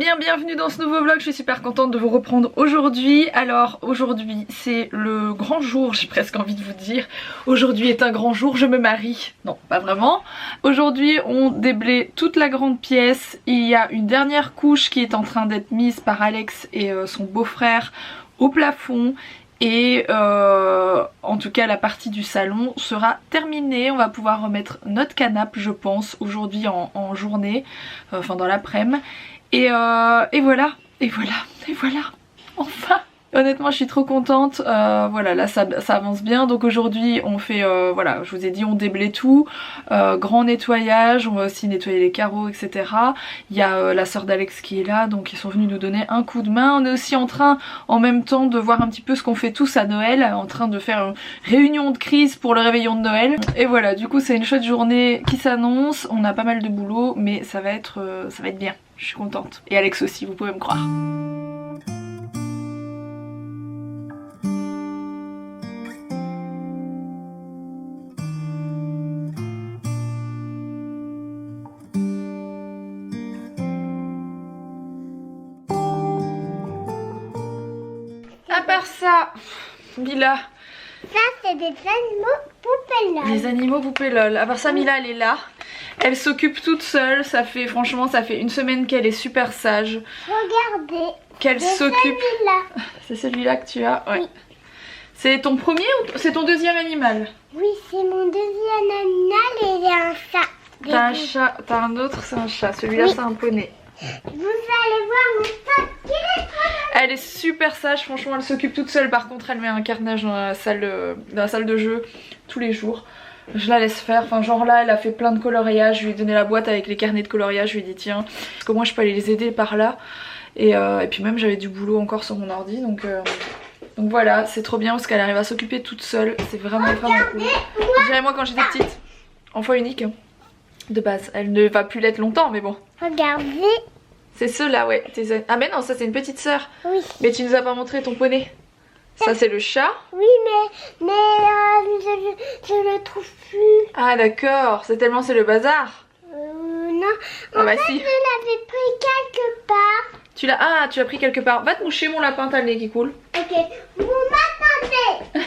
bien, bienvenue dans ce nouveau vlog, je suis super contente de vous reprendre aujourd'hui. Alors aujourd'hui c'est le grand jour, j'ai presque envie de vous dire. Aujourd'hui est un grand jour, je me marie. Non, pas vraiment. Aujourd'hui on déblaye toute la grande pièce. Il y a une dernière couche qui est en train d'être mise par Alex et son beau-frère au plafond. Et en tout cas la partie du salon sera terminée. On va pouvoir remettre notre canapé je pense aujourd'hui en journée, enfin dans l'après-midi. Et voilà, enfin. Honnêtement je suis trop contente, voilà là ça avance bien. Donc aujourd'hui on fait, voilà je vous ai dit on déblaye tout, grand nettoyage, on va aussi nettoyer les carreaux etc. Il y a la sœur d'Alex qui est là, donc ils sont venus nous donner un coup de main. On est aussi en train en même temps de voir un petit peu ce qu'on fait tous à Noël, en train de faire une réunion de crise pour le réveillon de Noël. Et voilà, du coup c'est une chouette journée qui s'annonce, on a pas mal de boulot mais ça va être bien, je suis contente. Et Alex aussi, vous pouvez me croire. À part ça, Mila. Ça c'est des animaux poupées lol. Les animaux poupées lol. À part ça, Mila elle est là. Elle s'occupe toute seule. Ça fait franchement ça fait une semaine qu'elle est super sage. Regardez. Qu'elle s'occupe. Celui-là. C'est celui-là que tu as. Ouais. Oui. C'est ton premier ou c'est ton deuxième animal? Oui, c'est mon deuxième animal et j'ai un chat. T'as un chat, t'as un autre, c'est un chat. Celui-là Oui. c'est un poney. Vous allez voir mon chat qui est trop gentil. Elle est super sage, franchement elle s'occupe toute seule. Par contre elle met un carnage dans la salle de jeu tous les jours. Je la laisse faire, enfin genre là elle a fait plein de coloriage. Je lui ai donné la boîte avec les carnets de coloriage. Je lui ai dit tiens, parce que moi je peux aller les aider par là. Et puis même j'avais du boulot encore sur mon ordi. Donc voilà, c'est trop bien parce qu'elle arrive à s'occuper toute seule. C'est vraiment cool. Je dirais moi quand j'étais petite, enfant unique de base. Elle ne va plus l'être longtemps mais bon. Regardez. C'est ceux-là, ouais. Ah mais non, ça c'est une petite sœur. Oui. Mais tu nous as pas montré ton poney. Ça c'est le chat. Oui, mais je le trouve plus. Ah d'accord, c'est tellement c'est le bazar. Non. Ah bah si. Je l'avais pris quelque part. Tu l'as pris quelque part. Va te moucher mon lapin, t'as le nez qui coule. Ok. Vous m'attendez.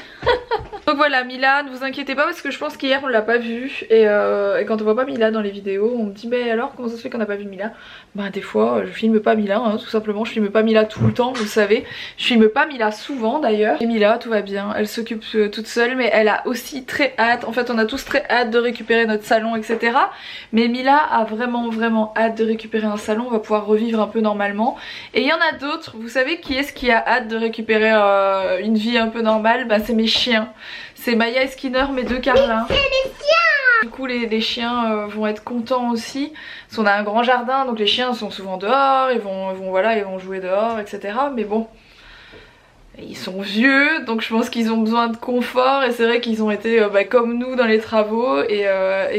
Donc voilà, Mila, ne vous inquiétez pas parce que je pense qu'hier on l'a pas vue. Et quand on voit pas Mila dans les vidéos, on me dit mais alors comment ça se fait qu'on n'a pas vu Mila? Bah des fois je filme pas Mila, hein, tout simplement. Je filme pas Mila tout le temps, vous le savez. Je filme pas Mila souvent d'ailleurs. Et Mila, tout va bien, elle s'occupe toute seule. Mais elle a aussi très hâte, en fait on a tous très hâte de récupérer notre salon etc. Mais Mila a vraiment hâte de récupérer un salon. On va pouvoir revivre un peu normalement. Et il y en a d'autres, vous savez qui est-ce qui a hâte de récupérer une vie un peu normale? Bah c'est mes chiens. C'est Maya et Skinner, mes deux carlins. C'est les chiens. Du coup les chiens vont être contents aussi. Parce qu'on a un grand jardin, donc les chiens sont souvent dehors, ils vont jouer dehors, etc. Mais bon, ils sont vieux, donc je pense qu'ils ont besoin de confort. Et c'est vrai qu'ils ont été comme nous dans les travaux. Et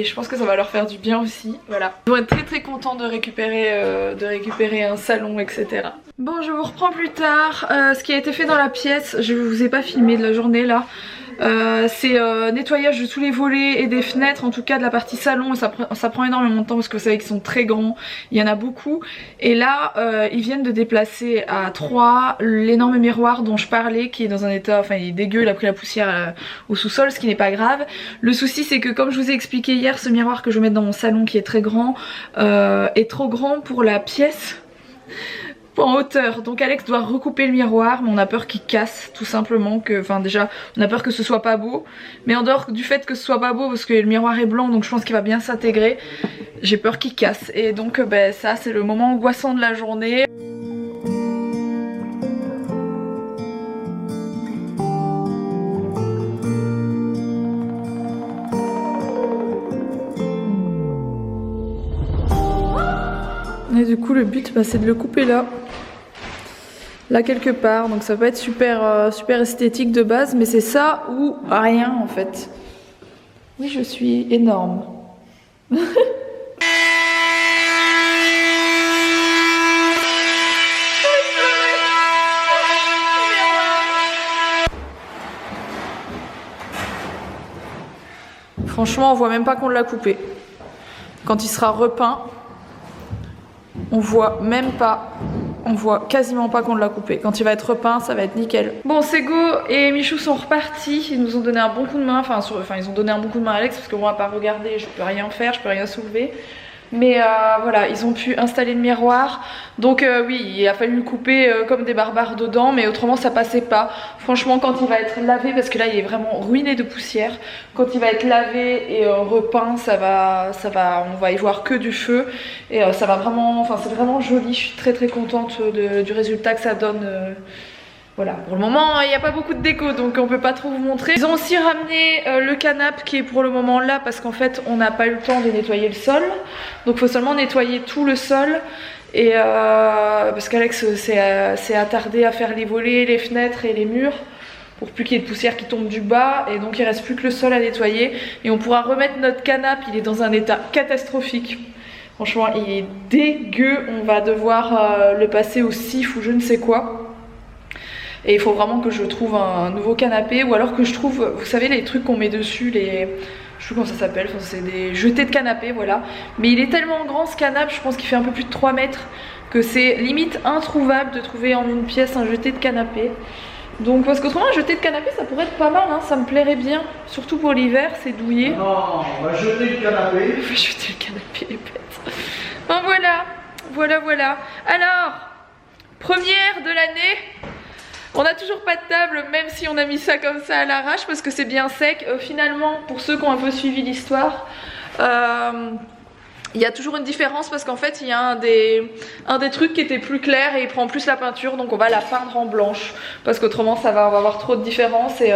je pense que ça va leur faire du bien aussi. Voilà. Ils vont être très contents de récupérer un salon, etc. Bon, je vous reprends plus tard. Ce qui a été fait dans la pièce, je vous ai pas filmé de la journée là. C'est nettoyage de tous les volets et des fenêtres, en tout cas de la partie salon. Ça prend énormément de temps parce que vous savez qu'ils sont très grands, il y en a beaucoup. Et là ils viennent de déplacer à 3 l'énorme miroir dont je parlais, qui est dans un état, enfin il est dégueu, il a pris la poussière au sous-sol, ce qui n'est pas grave. Le souci c'est que comme je vous ai expliqué hier, ce miroir que je vais mettre dans mon salon qui est très grand est trop grand pour la pièce en hauteur. Donc Alex doit recouper le miroir, mais on a peur qu'il casse tout simplement, enfin déjà on a peur que ce soit pas beau, mais en dehors du fait que ce soit pas beau parce que le miroir est blanc donc je pense qu'il va bien s'intégrer, j'ai peur qu'il casse. Et donc ça c'est le moment angoissant de la journée. Et du coup le but c'est de le couper là quelque part, donc ça peut être super esthétique de base, mais c'est ça ou rien en fait. Oui je suis énorme. Franchement on voit même pas qu'on l'a coupé. Quand il sera repeint, on voit même pas On voit quasiment pas qu'on l'a coupé. Quand il va être repeint, ça va être nickel. Bon, Sego et Michou sont repartis. Ils nous ont donné un bon coup de main. Enfin, ils ont donné un bon coup de main à Alex parce que moi, à part regarder, je peux rien faire, je peux rien soulever. Mais voilà, ils ont pu installer le miroir. Donc oui, il a fallu le couper comme des barbares dedans, mais autrement ça passait pas. Franchement, quand il va être lavé, parce que là il est vraiment ruiné de poussière, quand il va être lavé et repeint, on va y voir que du feu. Et ça va vraiment, enfin c'est vraiment joli. Je suis très très contente du résultat que ça donne. Voilà, pour le moment il n'y a pas beaucoup de déco donc on peut pas trop vous montrer. Ils ont aussi ramené le canapé qui est pour le moment là parce qu'en fait on n'a pas eu le temps de nettoyer le sol. Donc il faut seulement nettoyer tout le sol. Et parce qu'Alex s'est attardé à faire les volets, les fenêtres et les murs pour plus qu'il y ait de poussière qui tombe du bas. Et donc il reste plus que le sol à nettoyer. Et on pourra remettre notre canapé, il est dans un état catastrophique. Franchement il est dégueu, on va devoir le passer au sif ou je ne sais quoi. Et il faut vraiment que je trouve un nouveau canapé ou alors que je trouve, vous savez les trucs qu'on met dessus, je sais plus comment ça s'appelle, enfin, c'est des jetés de canapé, voilà. Mais il est tellement grand ce canapé, je pense qu'il fait un peu plus de 3 mètres, que c'est limite introuvable de trouver en une pièce un jeté de canapé. Donc parce qu'autrement un jeté de canapé ça pourrait être pas mal, hein, ça me plairait bien. Surtout pour l'hiver, c'est douillet. Non, on va jeter le canapé. On va jeter le canapé, les bêtes. Bon voilà. Alors, première de l'année. On n'a toujours pas de table, même si on a mis ça comme ça à l'arrache parce que c'est bien sec. Finalement, pour ceux qui ont un peu suivi l'histoire, il y a toujours une différence parce qu'en fait, il y a un des trucs qui était plus clair et il prend plus la peinture, donc on va la peindre en blanche parce qu'autrement, on va avoir trop de différence et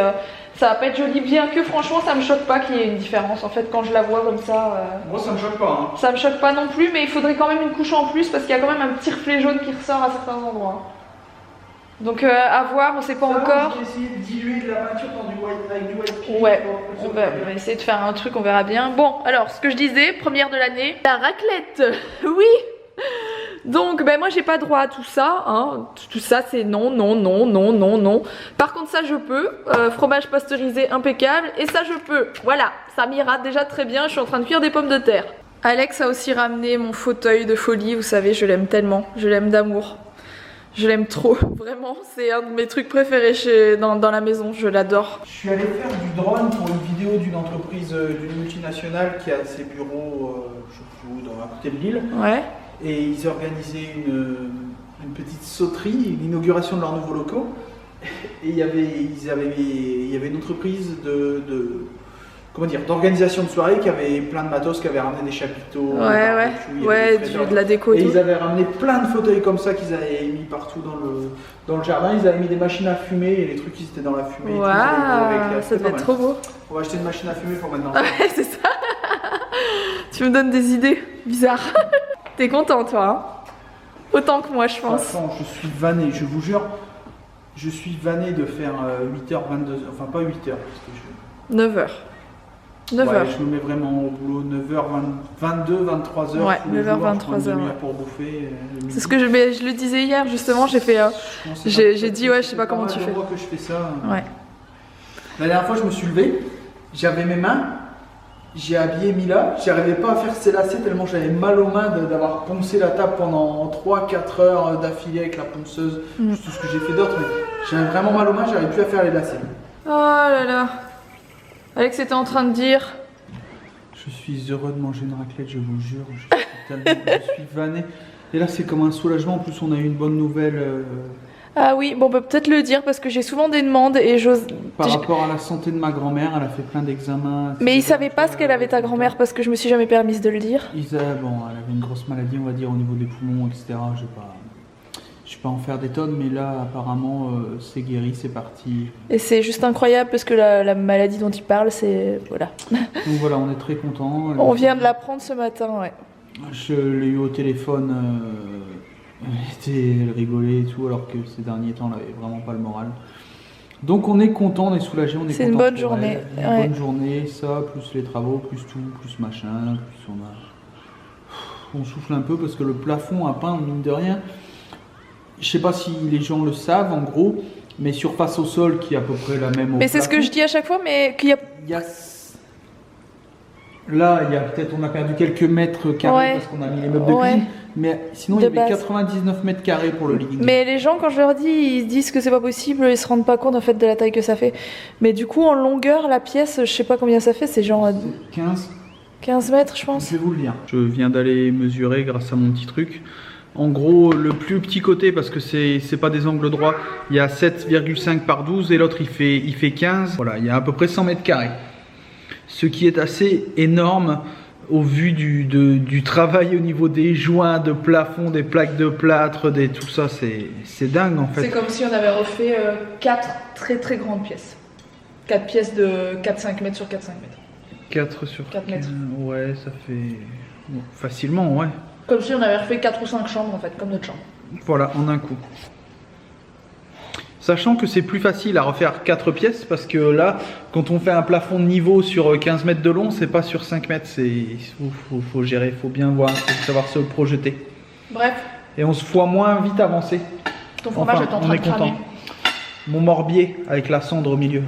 ça va pas être joli. Bien que franchement, ça me choque pas qu'il y ait une différence. En fait, quand je la vois comme ça, moi ça me choque pas. Hein. Ça me choque pas non plus, mais il faudrait quand même une couche en plus parce qu'il y a quand même un petit reflet jaune qui ressort à certains endroits. Donc à voir, on sait pas encore. On va essayer de diluer de la peinture dans du white, avec du white paint. Ouais, on va essayer de faire un truc, on verra bien. Bon, alors ce que je disais, première de l'année, la raclette. Oui. Donc moi j'ai pas droit à tout ça, hein. Tout ça c'est non. Par contre ça je peux, fromage pasteurisé impeccable et ça je peux. Voilà, ça m'ira déjà très bien, je suis en train de cuire des pommes de terre. Alex a aussi ramené mon fauteuil de folie, vous savez je l'aime tellement, je l'aime d'amour. Je l'aime trop, vraiment, c'est un de mes trucs préférés dans la maison, je l'adore. Je suis allé faire du drone pour une vidéo d'une entreprise, d'une multinationale qui a ses bureaux, je sais plus où, à côté de Lille. Ouais. Et ils organisaient une petite sauterie, l'inauguration de leurs nouveaux locaux. Et il y avait une entreprise d'organisation de soirée qui avait plein de matos, qui avait ramené des chapiteaux, de la déco. Et ils avaient ramené plein de fauteuils comme ça qu'ils avaient mis partout dans le jardin. Ils avaient mis des machines à fumer et les trucs qui étaient dans la fumée. Waouh, ça devait être trop beau. On va acheter une machine à fumer pour maintenant. Ouais, c'est ça. Tu me donnes des idées bizarres. T'es content toi, hein? Autant que moi je pense. Attends, je suis vanné, je vous jure. Je suis vanné de faire 8h22, enfin pas 8h parce que 9h. 9h. Ouais, je me mets vraiment au boulot, 9h, 22, 23h. Ouais, 9h, 23h. Pour bouffer. C'est ce que je le disais hier, justement. J'ai fait. J'ai dit, ouais, je sais pas comment tu fais. Que je fais ça. Ouais. La dernière fois, je me suis levé, j'avais mes mains, j'ai habillé Mila, j'arrivais pas à faire ses lacets tellement j'avais mal aux mains d'avoir poncé la table pendant 3-4 heures d'affilée avec la ponceuse. C'est tout ce que j'ai fait d'autre, mais j'avais vraiment mal aux mains, j'arrivais plus à faire les lacets. Oh là là. Alex était en train de dire. Je suis heureux de manger une raclette, je vous jure. Je suis vanné. Et là, c'est comme un soulagement. En plus, on a eu une bonne nouvelle. Ah oui, bon, on peut peut-être le dire parce que j'ai souvent des demandes et j'ose. Par rapport à la santé de ma grand-mère, elle a fait plein d'examens. Mais ils savaient pas ce qu'elle avait ta grand-mère parce que je me suis jamais permise de le dire. Elle avait une grosse maladie, on va dire, au niveau des poumons, etc. Je vais pas en faire des tonnes, mais là, apparemment, c'est guéri, c'est parti. Et c'est juste incroyable parce que la maladie dont il parle, c'est. Voilà. Donc voilà, on est très contents. On vient de l'apprendre ce matin, ouais. Je l'ai eu au téléphone, elle rigolait et tout, alors que ces derniers temps, elle avait vraiment pas le moral. Donc on est content, on est soulagé, on est content. C'est une bonne journée. Une bonne journée, ça, plus les travaux, plus tout, plus machin, plus on souffle un peu parce que le plafond a peint, mine de rien. Je sais pas si les gens le savent en gros, mais surface au sol qui est à peu près la même au Mais c'est ce que je dis à chaque fois, mais qu'il y a... Là, il y a peut-être, on a perdu quelques mètres carrés Ouais. parce qu'on a mis les meubles de Ouais. cuisine. Mais sinon, il De y avait base. 99 mètres carrés pour le living. Mais les gens, quand je leur dis, ils disent que c'est pas possible, ils se rendent pas compte en fait de la taille que ça fait. Mais du coup, en longueur, la pièce, je sais pas combien ça fait, c'est genre 15. 15 mètres, je pense. Je vais vous le dire. Je viens d'aller mesurer grâce à mon petit truc. En gros, le plus petit côté, parce que c'est pas des angles droits, il y a 7,5 par 12 et l'autre il fait 15. Voilà, il y a à peu près 100 mètres carrés. Ce qui est assez énorme au vu du travail au niveau des joints, de plafond, des plaques de plâtre, tout ça, c'est dingue en C'est fait. comme si on avait refait 4 très très grandes pièces. 4 pièces de 4-5 mètres sur 4-5 mètres. 4 sur 4 mètres. Ouais, ça fait bon, facilement, ouais. Comme si on avait refait 4 ou 5 chambres en fait, comme notre chambre. Voilà, en un coup. Sachant que c'est plus facile à refaire 4 pièces parce que là, quand on fait un plafond de niveau sur 15 mètres de long, c'est pas sur 5 mètres, faut gérer, faut bien voir, faut savoir se projeter. Bref, Et on se voit moins vite avancer. ton fromage est en train de cramer. Mon morbier avec la cendre au milieu.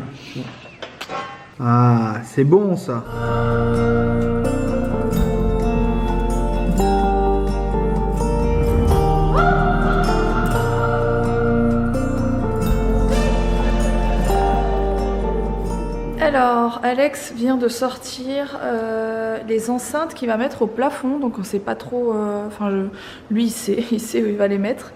Ah, c'est bon ça. Alors, Alex vient de sortir les enceintes qu'il va mettre au plafond, donc on sait pas trop. Lui, il sait où il va les mettre.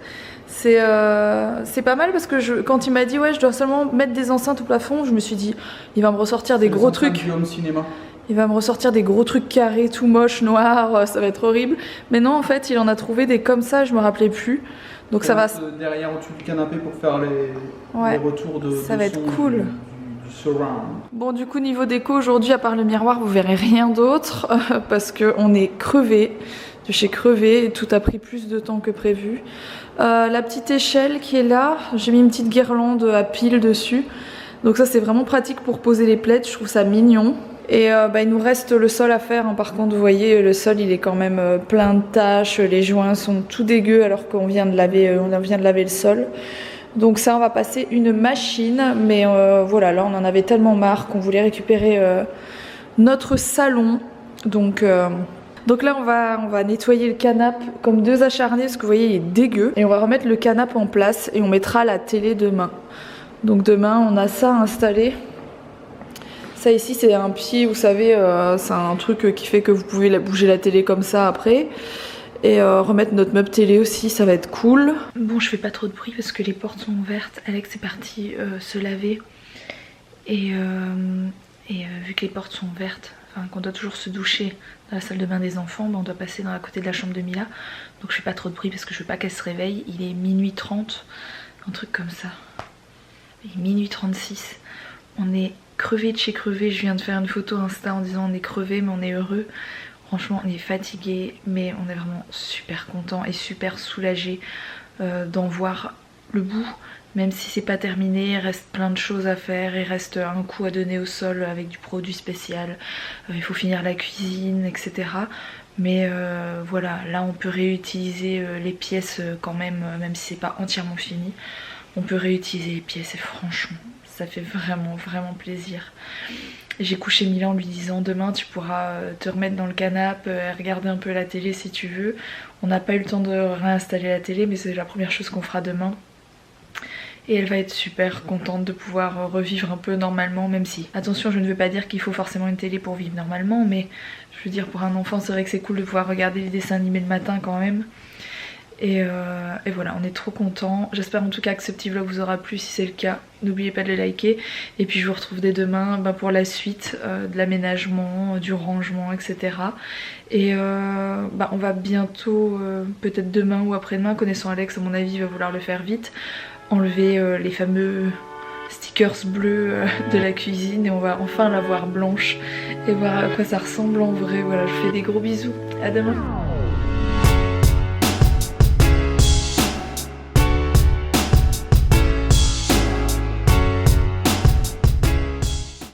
C'est pas mal parce que quand il m'a dit ouais, je dois seulement mettre des enceintes au plafond, je me suis dit, il va me ressortir des gros trucs. Cinéma. Il va me ressortir des gros trucs carrés, tout moches, noirs, ça va être horrible. Mais non, en fait, il en a trouvé des comme ça, je me rappelais plus. Donc ça va. Derrière au-dessus du canapé pour faire les retours de. Ça de va être son cool. Du surround. Bon, du coup, niveau déco, aujourd'hui, à part le miroir, vous verrez rien d'autre parce qu'on est crevé, de chez crevé, et tout a pris plus de temps que prévu. La petite échelle qui est là, j'ai mis une petite guirlande à piles dessus. Donc ça, c'est vraiment pratique pour poser les plaids, je trouve ça mignon. Et il nous reste le sol à faire, hein. Par contre, vous voyez, le sol, il est quand même plein de taches, les joints sont tout dégueux alors qu'on vient de laver, le sol. Donc ça, on va passer une machine, mais voilà, là on en avait tellement marre qu'on voulait récupérer notre salon. Donc là on va nettoyer le canapé comme deux acharnés parce que vous voyez il est dégueu. Et on va remettre le canapé en place et on mettra la télé demain. Donc demain on a ça installé. Ça ici c'est un pied, vous savez, c'est un truc qui fait que vous pouvez bouger la télé comme ça après. Et remettre notre meuble télé aussi, ça va être cool. Bon, je fais pas trop de bruit parce que les portes sont ouvertes. Alex est parti se laver. Et vu que les portes sont ouvertes, enfin qu'on doit toujours se doucher dans la salle de bain des enfants, on doit passer dans la côté de la chambre de Mila. Donc je fais pas trop de bruit parce que je veux pas qu'elle se réveille. Il est minuit 30, un truc comme ça. Il est minuit 36. On est crevé de chez crevé. Je viens de faire une photo Insta en disant on est crevé mais on est heureux. Franchement, on est fatigué, mais on est vraiment super content et super soulagé d'en voir le bout. Même si c'est pas terminé, il reste plein de choses à faire, il reste un coup à donner au sol avec du produit spécial. Il faut finir la cuisine, etc. Mais voilà, là on peut réutiliser les pièces quand même si c'est pas entièrement fini. On peut réutiliser les pièces et franchement, ça fait vraiment vraiment plaisir. J'ai couché Mila en lui disant demain tu pourras te remettre dans le canapé, regarder un peu la télé si tu veux. On n'a pas eu le temps de réinstaller la télé mais c'est la première chose qu'on fera demain. Et elle va être super contente de pouvoir revivre un peu normalement, même si, attention, je ne veux pas dire qu'il faut forcément une télé pour vivre normalement, mais je veux dire pour un enfant c'est vrai que c'est cool de pouvoir regarder les dessins animés le matin quand même. Et voilà, on est trop contents. J'espère en tout cas que ce petit vlog vous aura plu. Si c'est le cas, n'oubliez pas de le liker. Et puis je vous retrouve dès demain pour la suite de l'aménagement, du rangement, etc. Et on va bientôt, peut-être demain ou après-demain, connaissant Alex, à mon avis, il va vouloir le faire vite, enlever les fameux stickers bleus de la cuisine et on va enfin la voir blanche et voir à quoi ça ressemble en vrai. Voilà, je vous fais des gros bisous. À demain.